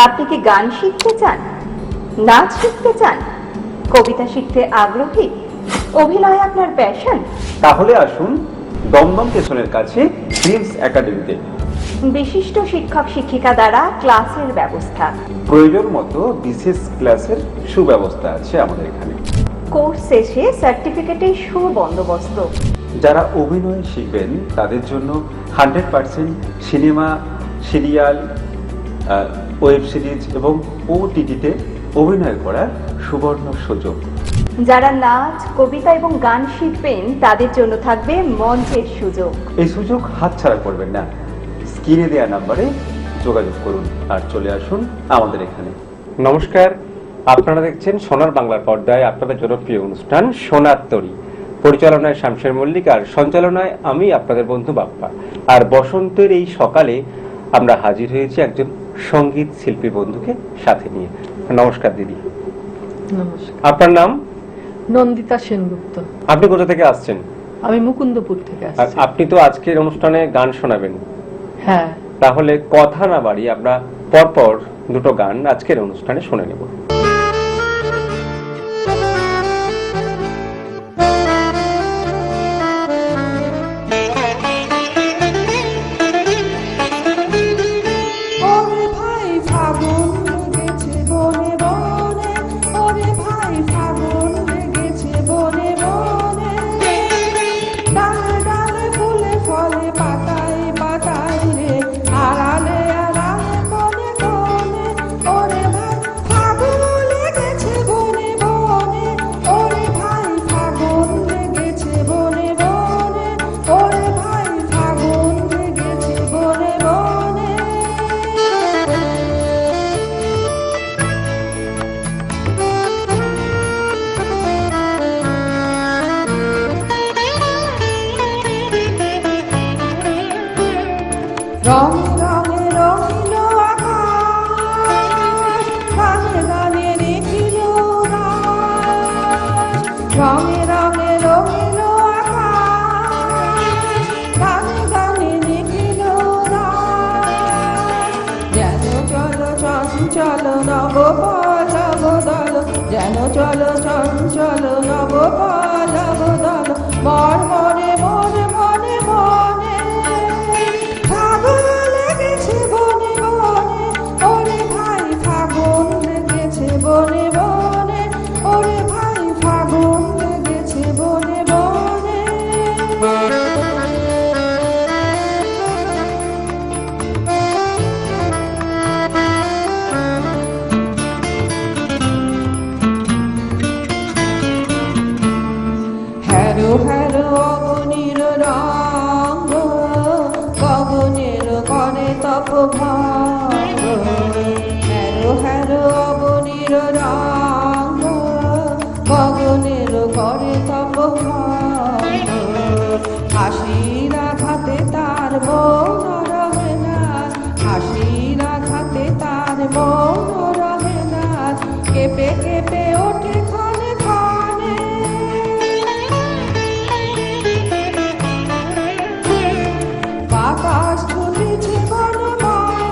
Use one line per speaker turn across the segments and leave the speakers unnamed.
আপনি কি গান শিখতে চান, নাচ শিখতে চান, কবিতা শিখতে আগ্রহী, অভিনয় আপনার প্যাশন?
তাহলে আসুন দমদম স্টেশনের কাছে ড্রিমস একাডেমিতে।
বিশিষ্ট শিক্ষক শিক্ষিকা দ্বারা ক্লাসের ব্যবস্থা,
প্রয়োজন মতো বিশেষ ক্লাসের সুব্যবস্থা আছে আমাদের এখানে।
কোর্স শেষে সার্টিফিকেটের সুবন্দোবস্ত।
যারা অভিনয় শিখবেন তাদের জন্য 100% সিনেমা, সিরিয়াল, ওয়েব সিরিজ এবং ওটিটিতে অভিনয় করার সুবর্ণ সুযোগ।
যারা নাচ, কবিতা এবং গান শিখবেন তাদের জন্য থাকবে মঞ্চের সুযোগ।
এই সুযোগ হাতছাড়া করবেন না। স্ক্রিনে দেওয়া নাম্বারে যোগাযোগ করুন আর চলে আসুন আমাদের এখানে।
নমস্কার, আপনারা দেখছেন সোনার বাংলার পর্দায় আপনাদের জনপ্রিয় অনুষ্ঠান সোনার তরী। পরিচালনায় শামশের মল্লিক আর সঞ্চালনায় আমি আপনাদের বন্ধু বাপ্পা। আর বসন্তের এই সকালে আমরা হাজির হয়েছি একজন সঙ্গীত শিল্পী বন্ধুকে সাথে নিয়ে। নমস্কার দিদি।
নমস্কার।
আপনার নাম?
নন্দিতা সেনগুপ্ত।
আপনি কোথা থেকে আসছেন?
আমি মুকুন্দপুর থেকে
আর
আসছি।
আপনি তো আজকের অনুষ্ঠানে গান শোনাবেন।
হ্যাঁ,
তাহলে কথা না বাড়িয়ে আমরা পরপর দুটো গান আজকের অনুষ্ঠানে শুনে নেব।
রঙে রঙে রঙিল আকাশ, গানে গানে দেখিল রাত। রঙে রঙে রঙিল আকাশ, গানে গানে দেখিল রাত। যেন চল চঞ্চল নব পলব দল, যেন চল চঞ্চল নব পলব দল। মর মরে মরে মনে মনে ফাগুন লেগেছে বনে বনে, ওরে ভাই ফাগুন লেগেছে বনে বনে, ওরে ভাই ফাগুন লেগেছে বনে বনে। হ্যারো হ্যারো অবনীর রঙ্গ, গগনের করে তপ ভঙ্গ। হ্যারো হ্যারো অবনীর রঙ্গ, গগনের করে তপ ভঙ্গ। হাসির আঘাতে তার মন রহে না, হাসির আঘাতে তার মন রহে না। কেঁপে কেঁপে ওঠে ক্ষণে ক্ষণে, বাতাস ছুটেছে বনে বনে,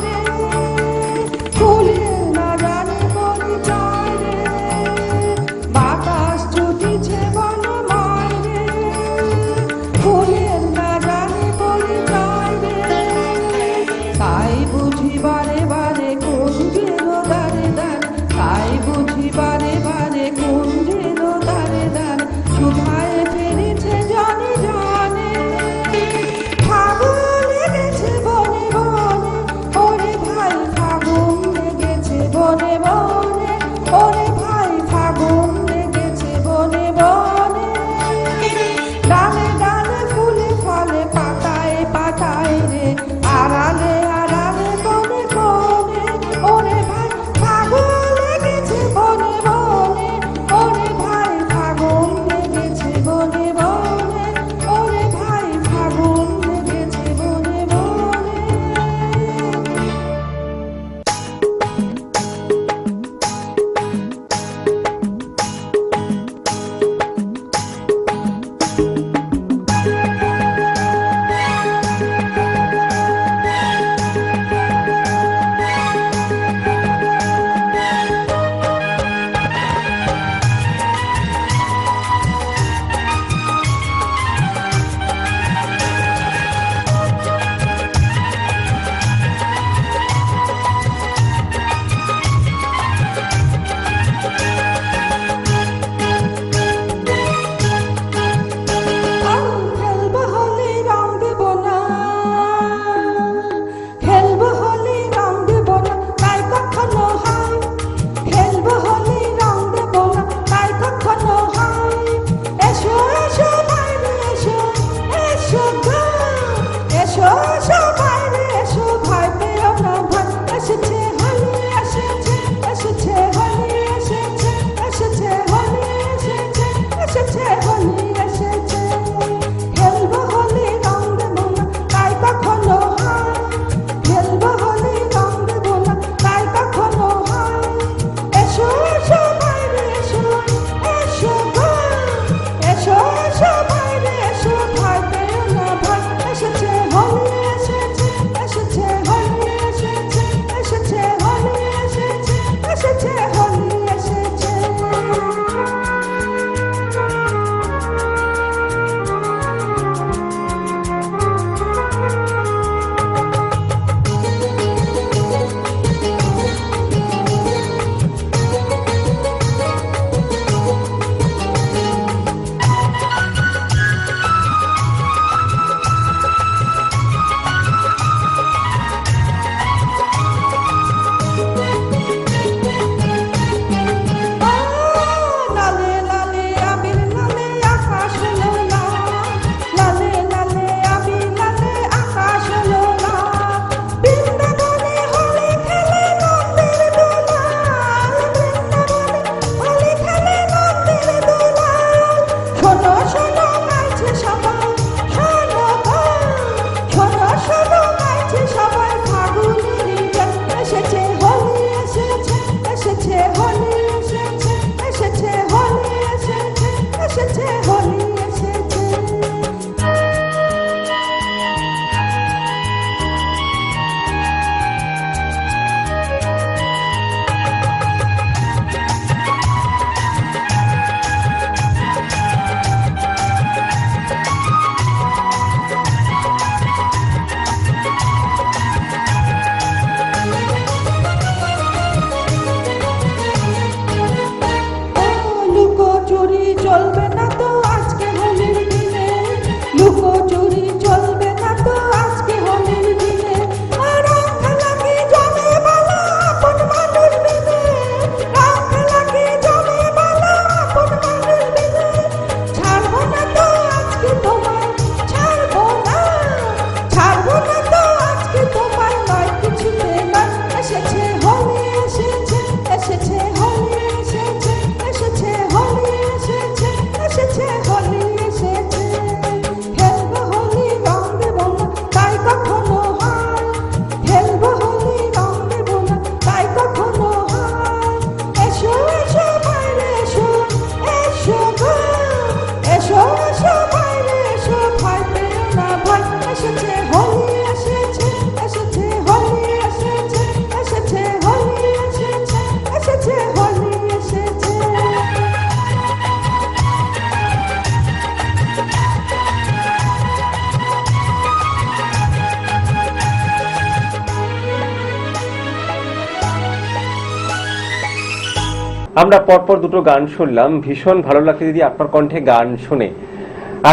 আমরা পরপর দুটো গান শুনলাম, ভীষণ ভালো লাগছে দিদি আপনার কণ্ঠে গান শুনে।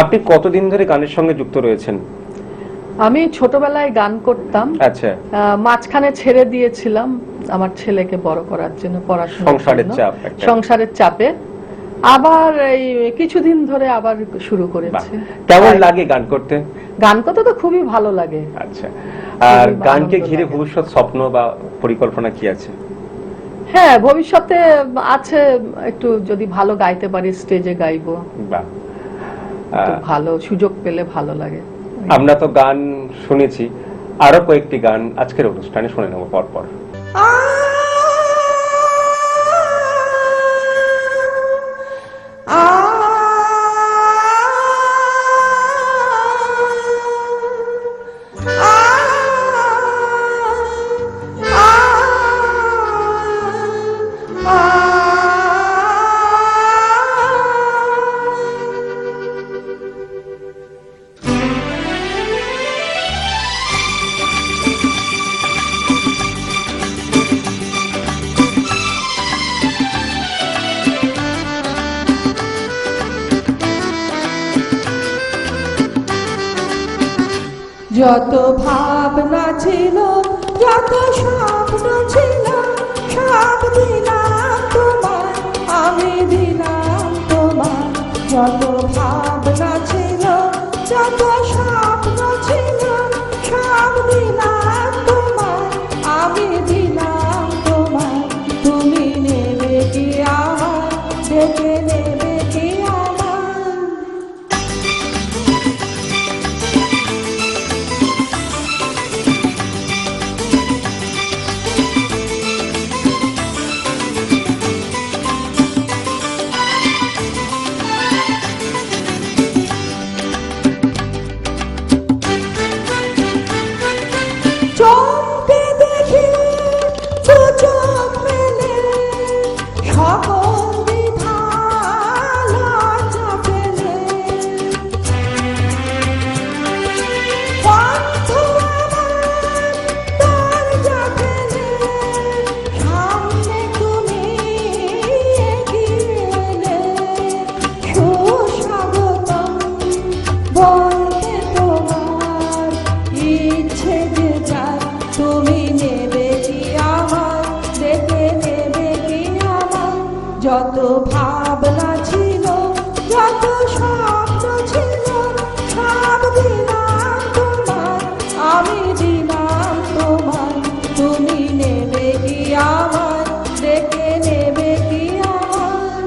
আপনি কতদিন ধরে গানের সঙ্গে যুক্ত রয়েছেন?
আমি ছোটবেলায় গান করতাম,
আচ্ছা।
মাঝখানে ছেড়ে দিয়েছিলাম আমার ছেলেকে বড় করার জন্য, পড়াশোনার
সংসারের
জন্য।
চাপ একটা।
সংসারের চাপে আবার এই কিছুদিন ধরে আবার শুরু
বাহ,
করেছি।
কেমন লাগে গান করতে?
গান করতে তো খুবই ভালো লাগে।
আচ্ছা, আর
খুবই
গানকে
আনন্দ
ঘিরে
লাগে।
ভবিষ্যৎ স্বপ্ন বা পরিকল্পনা কি আছে?
হ্যাঁ, ভবিষ্যতে আছে, একটু যদি ভালো গাইতে পারি স্টেজে গাইবো,
বাহ,
একটু ভালো সুযোগ পেলে ভালো লাগে।
আমরা তো গান শুনেছি, আরো কয়েকটি গান আজকের অনুষ্ঠানে শুনে নেব পরপর।
যত ভাবনা ছিল, যত স্বপ্ন ছিল, সব দিলাম তোমার, আমি দিলাম তোমার। যত ভাবনা ছিল, যত স্বপ্ন ছিল, সব দিলাম তোমার, আমি দিলাম তোমার। তুমি নেবে কি আমার, ডেকে নেবে কি আমার? চমকে দেখি দু চোখ মেলে, সকল দ্বিধা লজ্জা পেলে। বন্ধ আমার দরজা ফেলে, সামনে তুমি এগিয়ে এলে। সুস্বাগতম বলতে তোমার ইচ্ছে যে যার, তুমি নেবে কি আমার, ডেকে নেবে কি আমার? যত ভাবনা ছিল, যত স্বপ্ন ছিল, সব দিলাম তোমার, আমি দিলাম তোমার। তুমি নেবে কি আমার, ডেকে নেবে কি আমার?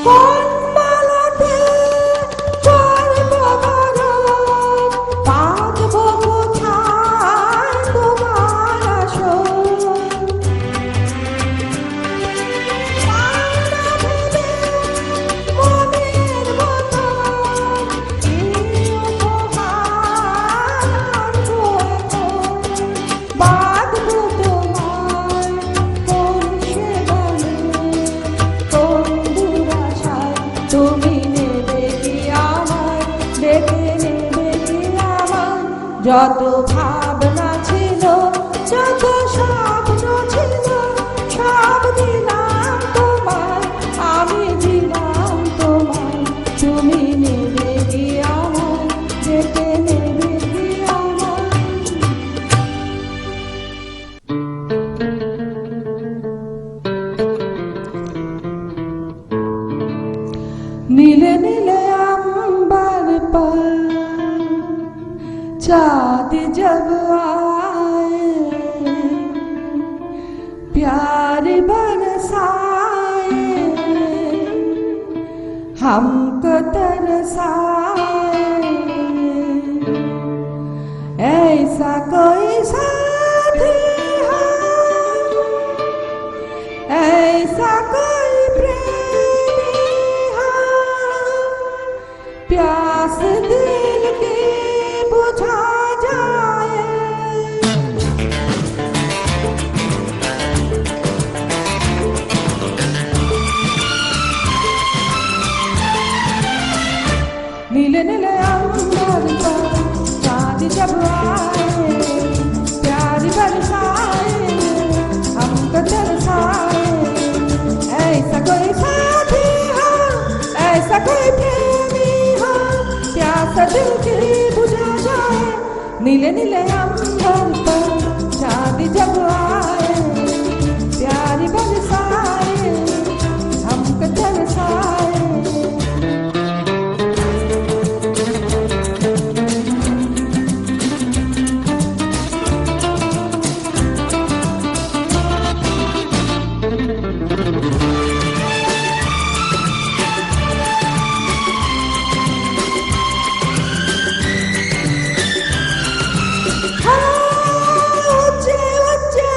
কোন মালাতে করব বরণ, বাঁধব কোথায় তোমার আসন? পাওনা ভেবে মনের মতন এই উপহার আনবো এখন। বাঁধব তোমায় কোন সেবনে, কোন দুরাশায়, তুমি নেবে কি আমার, ডেকে নেবে কি আমার? যত ভাবনা ছিল, যত স্বপ্ন ছিল, সব দিলাম তোমার, আমি দিলাম তোমার। তুমি নেবে কি আমার, ডেকে নেবে কি আমার? नीले नीले अंबर पर चाँद जब आए, प्यार बरसाए, हमको तरसाए। ऐसा कोई साथी है, ऐसा कोई प्रेमी है, प्यास दिल की बुझा जाए। नीले नीले अंबर पर चांद जब आए प्यारी बरसाए हमको तरसाए ऐसा कोई साथी हो ऐसा कोई प्रेमी हो प्यासा दिल की बुझा जाए नीले नीले अंबर पर चांद जब आए प्यारी बरसाए हमको तरसाए ऊंचे ऊंचे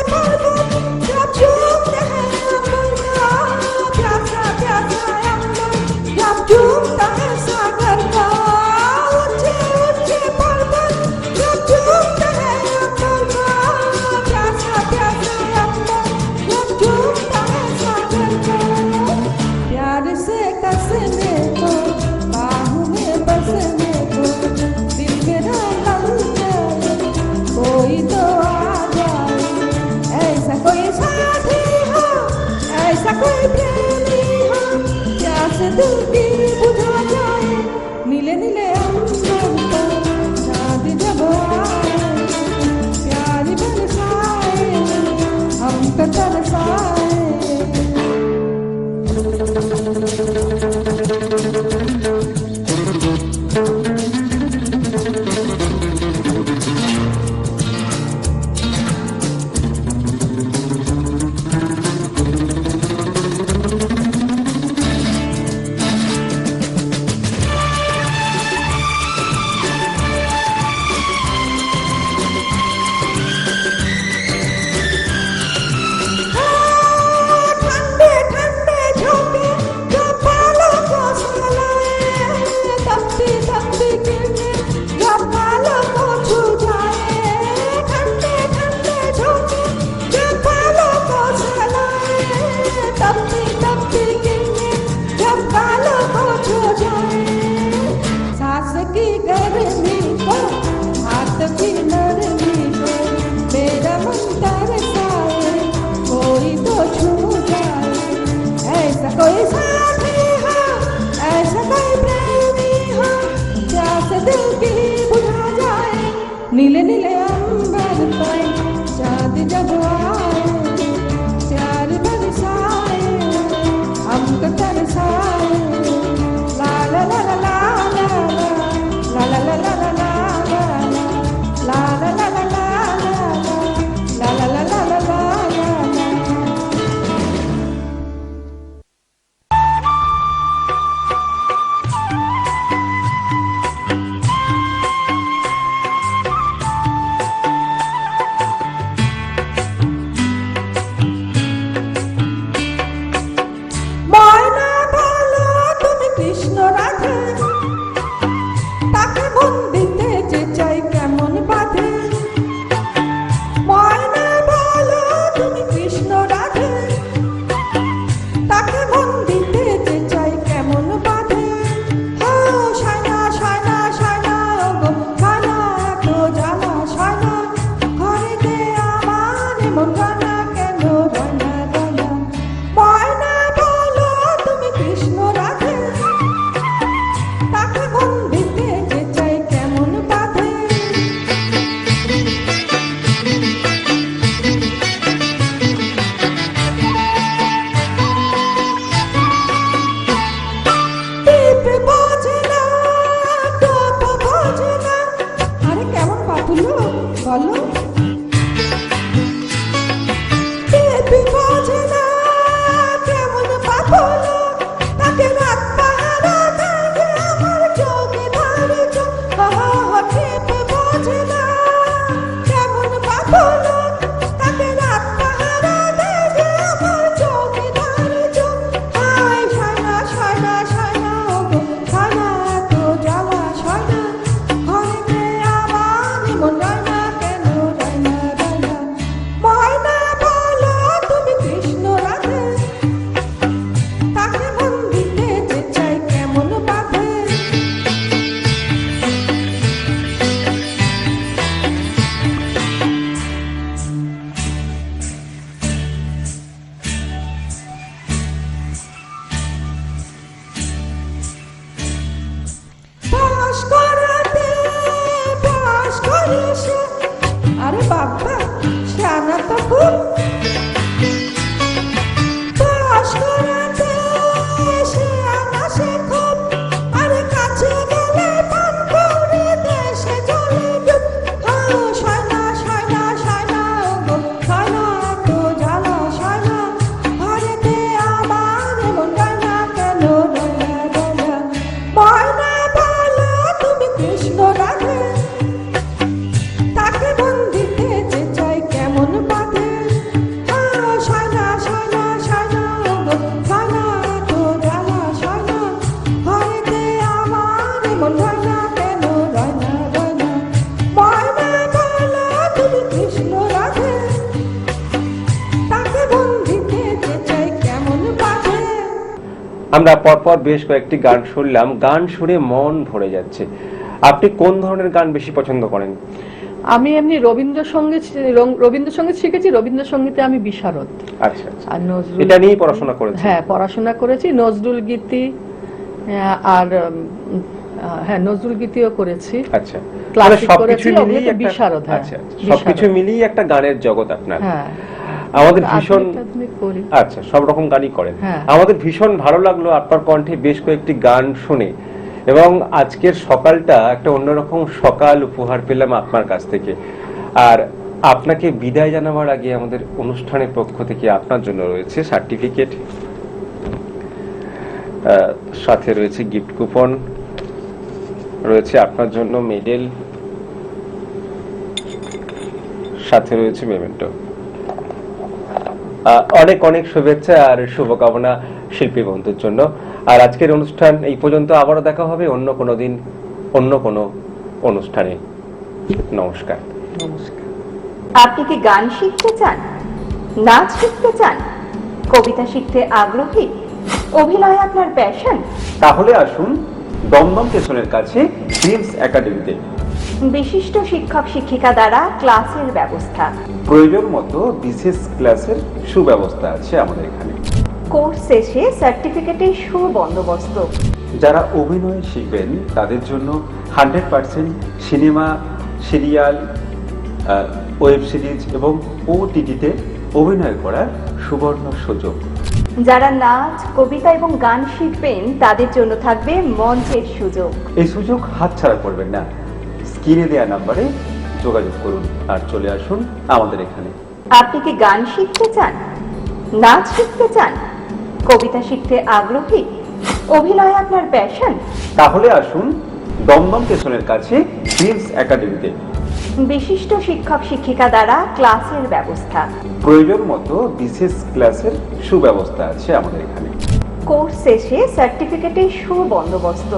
আমরা পরপর বেশ কয়েকটি গান শুনলাম, গান শুনে মন ভরে যাচ্ছে। আপনি কোন ধরনের গান বেশি পছন্দ করেন?
আমি এমনি রবীন্দ্রসঙ্গীত শিখেছি, রবীন্দ্রসঙ্গীতে আমি বিশারদ।
আচ্ছা আচ্ছা।
আর নজরুল,
এটা নিয়েই পড়াশোনা করেছেন?
হ্যাঁ, পড়াশোনা করেছি। নজরুল গীতি আর হ্যাঁ, নজরুল গীতিও করেছি।
আচ্ছা,
ক্লাসিক
সবকিছু
করেছি,
মিলিয়ে
ওগুলোতে
একটা
বিশারদ। হ্যাঁ,
আচ্ছা, সবকিছু মিলিয়ে একটা গানের জগৎ আপনার।
হ্যাঁ,
আমাদের ভীষণ
আধুনিক করি।
আচ্ছা, সব রকম গানই করেন।
হ্যাঁ।
আমাদের ভীষণ ভালো লাগলো আপনার কণ্ঠে বেশ কয়েকটি গান শুনে, এবং আজকের সকালটা একটা অন্যরকম সকাল উপহার পেলাম আপনার কাছ থেকে। আর আপনাকে বিদায় জানাবার আগে আমাদের অনুষ্ঠানের পক্ষ থেকে আপনার জন্য রয়েছে সার্টিফিকেট, সাথে রয়েছে গিফট কুপন, রয়েছে আপনার জন্য মেডেল, সাথে রয়েছে মেমেন্টো। অনেক অনেক শুভেচ্ছা আর শুভকামনা শিল্পী বন্ধুর জন্য। আর আজকের অনুষ্ঠান এই পর্যন্ত, আবারও দেখা হবে অন্য কোনো দিন, অন্য কোনো অনুষ্ঠানে। নমস্কার।
নমস্কার।
আপনি কি গান শিখতে চান, নাচ শিখতে চান, কবিতা শিখতে আগ্রহী, অভিনয় আপনার প্যাশন?
তাহলে আসুন দমদম স্টেশনের কাছে ড্রিমস একাডেমিতে।
বিশিষ্ট শিক্ষক শিক্ষিকা দ্বারা ক্লাসের ব্যবস্থা,
প্রয়োজন মতো বিশেষ ক্লাসের সুব্যবস্থা আছে আমাদের এখানে।
কোর্স শেষে সার্টিফিকেটের সুবন্দোবস্ত।
যারা অভিনয় শিখবেন তাদের জন্য 100% সিনেমা, সিরিয়াল, ওয়েব সিরিজ এবং ওটিটিতে অভিনয় করার সুবর্ণ সুযোগ।
যারা নাচ, কবিতা এবং গান শিখবেন তাদের জন্য থাকবে মঞ্চের সুযোগ।
এই সুযোগ হাতছাড়া করবেন না। স্ক্রিনে দেওয়া নাম্বারে যোগাযোগ করুন আর চলে আসুন আমাদের এখানে।
আপনি কি গান শিখতে চান, নাচ শিখতে চান, কবিতা শিখতে আগ্রহী, অভিনয় আপনার প্যাশন?
তাহলে আসুন দমদম স্টেশনের কাছে ড্রিমস একাডেমিতে।
বিশিষ্ট শিক্ষক শিক্ষিকা দ্বারা ক্লাসের ব্যবস্থা,
প্রয়োজন মতো বিশেষ ক্লাসের সুব্যবস্থা আছে আমাদের এখানে।
কোর্স শেষে সার্টিফিকেটের সুবন্দোবস্ত।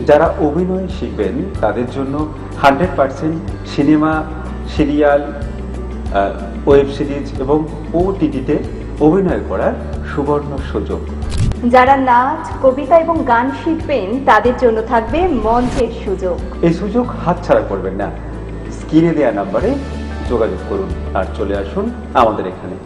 যারা অভিনয় শিখবেন তাদের জন্য 100% সিনেমা, সিরিয়াল, ওয়েব সিরিজ এবং ওটিটিতে অভিনয় করার সুবর্ণ সুযোগ।
যারা নাচ, কবিতা এবং গান শিখবেন তাদের জন্য থাকবে মঞ্চের সুযোগ।
এই সুযোগ হাতছাড়া করবেন না। স্ক্রিনে দেওয়া নাম্বারে যোগাযোগ করুন আর চলে আসুন আমাদের এখানে।